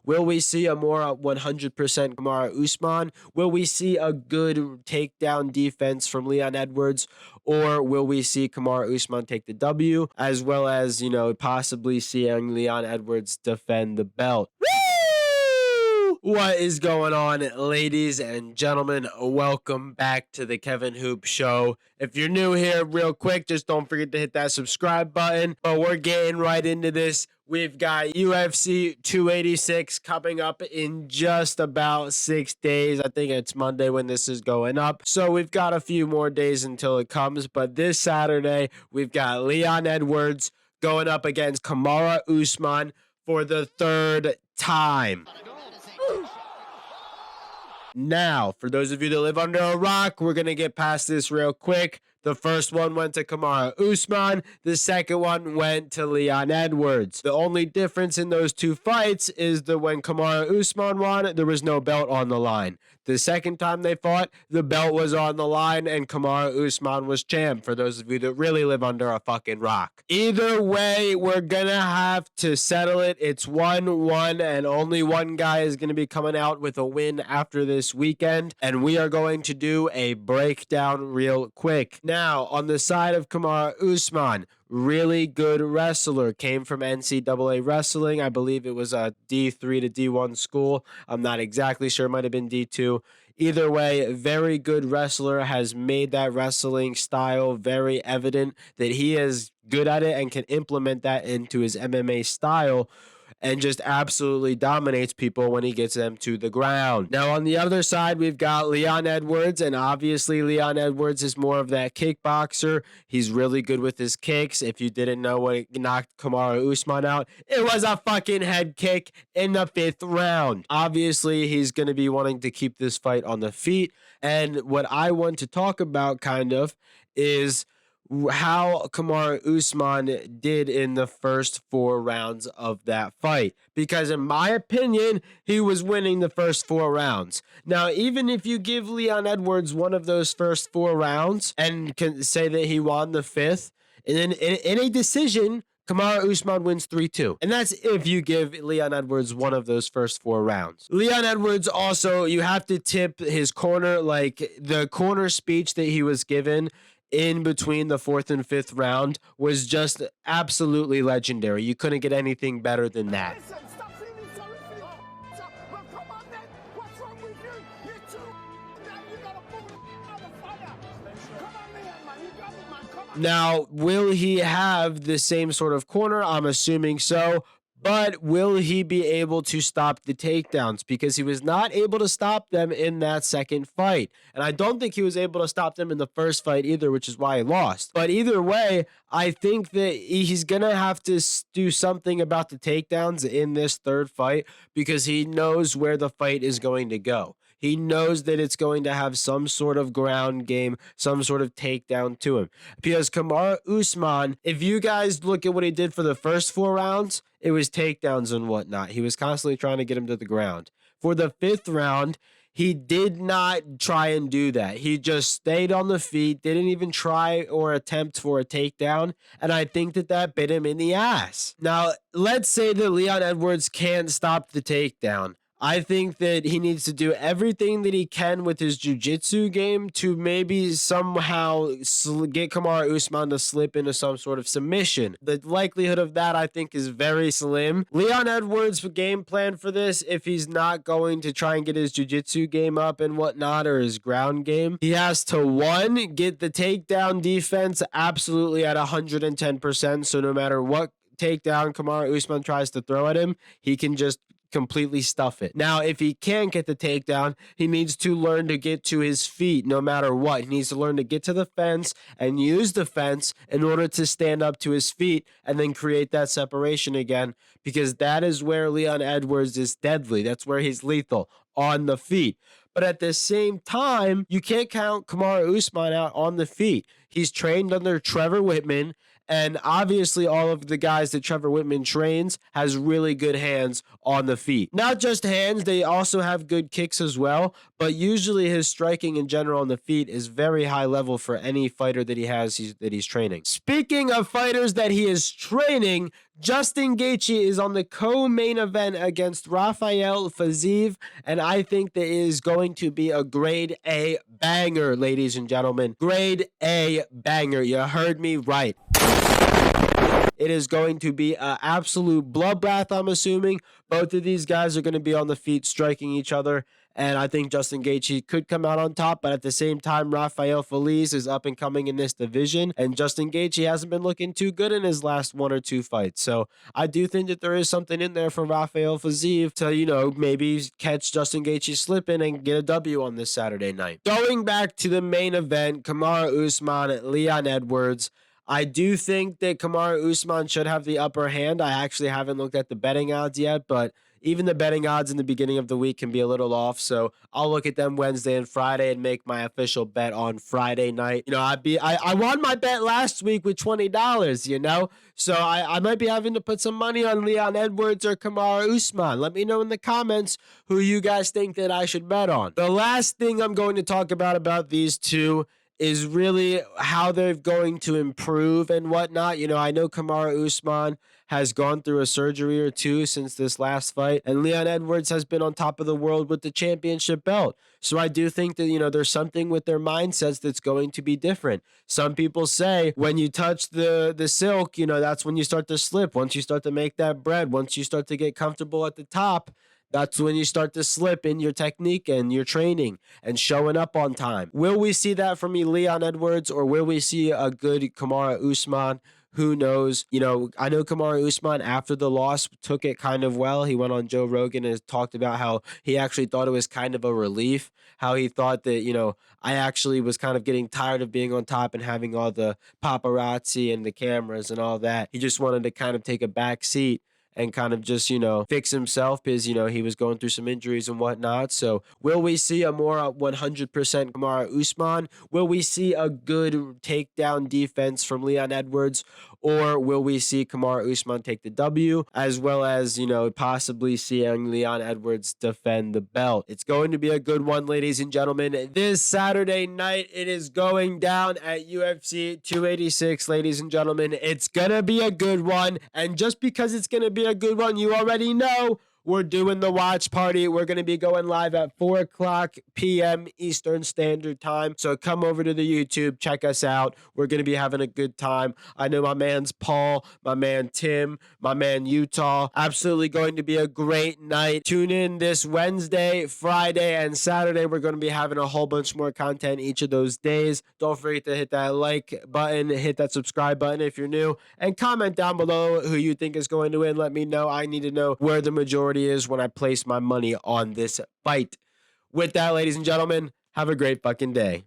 Will we see a more 100% Kamaru Usman? Will we see a good takedown defense from Leon Edwards? Or will we see Kamaru Usman take the W, as well as, possibly seeing Leon Edwards defend the belt? What is going on, ladies and gentlemen? Welcome back to the Kevin Hoop Show. If you're new here, real quick, just don't forget to hit that subscribe button. But we're getting right into this. We've got UFC 286 coming up in just about 6 days. I think it's Monday when this is going up. So we've got a few more days until it comes. But this Saturday, we've got Leon Edwards going up against Kamaru Usman for the third time. Now, for those of you that live under a rock, we're going to get past this real quick. The first one went to Kamaru Usman. The second one went to Leon Edwards. The only difference in those two fights is that when Kamaru Usman won, there was no belt on the line. The second time they fought, the belt was on the line and Kamaru Usman was champ, for those of you that really live under a fucking rock. Either way, we're going to have to settle it. It's 1-1 and only one guy is going to be coming out with a win after this weekend. And we are going to do a breakdown real quick. Now, on the side of Kamaru Usman, really good wrestler, came from NCAA wrestling. I believe it was a D3 to D1 school. I'm not exactly sure. It might have been D2. Either way, very good wrestler, has made that wrestling style very evident that he is good at it and can implement that into his MMA style, and just absolutely dominates people when he gets them to the ground. Now, on the other side, we've got Leon Edwards, and obviously Leon Edwards is more of that kickboxer. He's really good with his kicks. If you didn't know what knocked Kamaru Usman out, it was a fucking head kick in the 5th round. Obviously, he's going to be wanting to keep this fight on the feet, and what I want to talk about is how Kamaru Usman did in the first 4 rounds of that fight. Because in my opinion, he was winning the first 4 rounds. Now, even if you give Leon Edwards one of those first 4 rounds and can say that he won the 5th, and then in a decision, Kamaru Usman wins 3-2. And that's if you give Leon Edwards one of those first 4 rounds. Leon Edwards also, you have to tip his corner, like the corner speech that he was given in between the 4th and 5th round was just absolutely legendary. You couldn't get anything better than that. Now, will he have the same sort of corner? I'm assuming so. But will he be able to stop the takedowns? Because he was not able to stop them in that second fight. And I don't think he was able to stop them in the first fight either, which is why he lost. But either way, I think that he's going to have to do something about the takedowns in this third fight, because he knows where the fight is going to go. He knows that it's going to have some sort of ground game, some sort of takedown to him. Because Kamaru Usman, if you guys look at what he did for the first 4 rounds, it was takedowns and whatnot. He was constantly trying to get him to the ground. For the 5th round, he did not try and do that. He just stayed on the feet, didn't even try or attempt for a takedown, and I think that bit him in the ass. Now, let's say that Leon Edwards can't stop the takedown. I think that he needs to do everything that he can with his jiu-jitsu game to maybe somehow get Kamaru Usman to slip into some sort of submission. The likelihood of that, I think, is very slim. Leon Edwards' game plan for this, if he's not going to try and get his jiu-jitsu game up and whatnot, or his ground game, he has to, 1, get the takedown defense absolutely at 110%, so no matter what takedown Kamaru Usman tries to throw at him, he can just completely stuff it. Now, if he can't get the takedown, he needs to learn to get to his feet no matter what. He needs to learn to get to the fence and use the fence in order to stand up to his feet and then create that separation again, because that is where Leon Edwards is deadly. That's where he's lethal, on the feet. But at the same time, you can't count Kamaru Usman out on the feet. He's trained under Trevor Whitman, and obviously all of the guys that Trevor Whitman trains has really good hands on the feet. Not just hands, they also have good kicks as well, but usually his striking in general on the feet is very high level for any fighter that he's training. Speaking of fighters that he is training, Justin Gaethje is on the co-main event against Rafeal Fiziev, and I think that is going to be a grade A banger, ladies and gentlemen. Grade A banger. You heard me right. It is going to be an absolute bloodbath, I'm assuming. Both of these guys are going to be on the feet striking each other. And I think Justin Gaethje could come out on top. But at the same time, Rafeal Fiziev is up and coming in this division. And Justin Gaethje hasn't been looking too good in his last 1 or 2 fights. So I do think that there is something in there for Rafeal Fiziev to, maybe catch Justin Gaethje slipping and get a W on this Saturday night. Going back to the main event, Kamaru Usman, Leon Edwards. I do think that Kamaru Usman should have the upper hand. I actually haven't looked at the betting odds yet, but even the betting odds in the beginning of the week can be a little off. So I'll look at them Wednesday and Friday and make my official bet on Friday night. I won my bet last week with $20, so I might be having to put some money on Leon Edwards or Kamaru Usman. Let me know in the comments who you guys think that I should bet on. The last thing I'm going to talk about these two is really how they're going to improve and whatnot. I know Kamaru Usman has gone through a surgery or two since this last fight, and Leon Edwards has been on top of the world with the championship belt. So I do think that, there's something with their mindsets that's going to be different. Some people say when you touch the silk, that's when you start to slip. Once you start to make that bread, once you start to get comfortable at the top, that's when you start to slip in your technique and your training and showing up on time. Will we see that from Leon Edwards, or will we see a good Kamaru Usman? Who knows? I know Kamaru Usman after the loss took it kind of well. He went on Joe Rogan and talked about how he actually thought it was kind of a relief, how he thought that, I actually was kind of getting tired of being on top and having all the paparazzi and the cameras and all that. He just wanted to kind of take a back seat and kind of just, fix himself because, he was going through some injuries and whatnot. So will we see a more 100% Kamaru Usman? Will we see a good takedown defense from Leon Edwards? Or will we see Kamaru Usman take the W, as well as, possibly seeing Leon Edwards defend the belt? It's going to be a good one, ladies and gentlemen. This Saturday night, it is going down at UFC 286, ladies and gentlemen. It's going to be a good one. And just because it's going to be a good one, you already know we're doing the watch party. We're going to be going live at 4 o'clock p.m. Eastern Standard Time. So come over to the YouTube, check us out. We're going to be having a good time. I know my man's Paul, my man Tim, my man Utah. Absolutely going to be a great night. Tune in this Wednesday, Friday, and Saturday. We're going to be having a whole bunch more content each of those days. Don't forget to hit that like button, hit that subscribe button if you're new, and comment down below who you think is going to win. Let me know. I need to know where the majority is when I place my money on this fight. With that, ladies and gentlemen, have a great fucking day.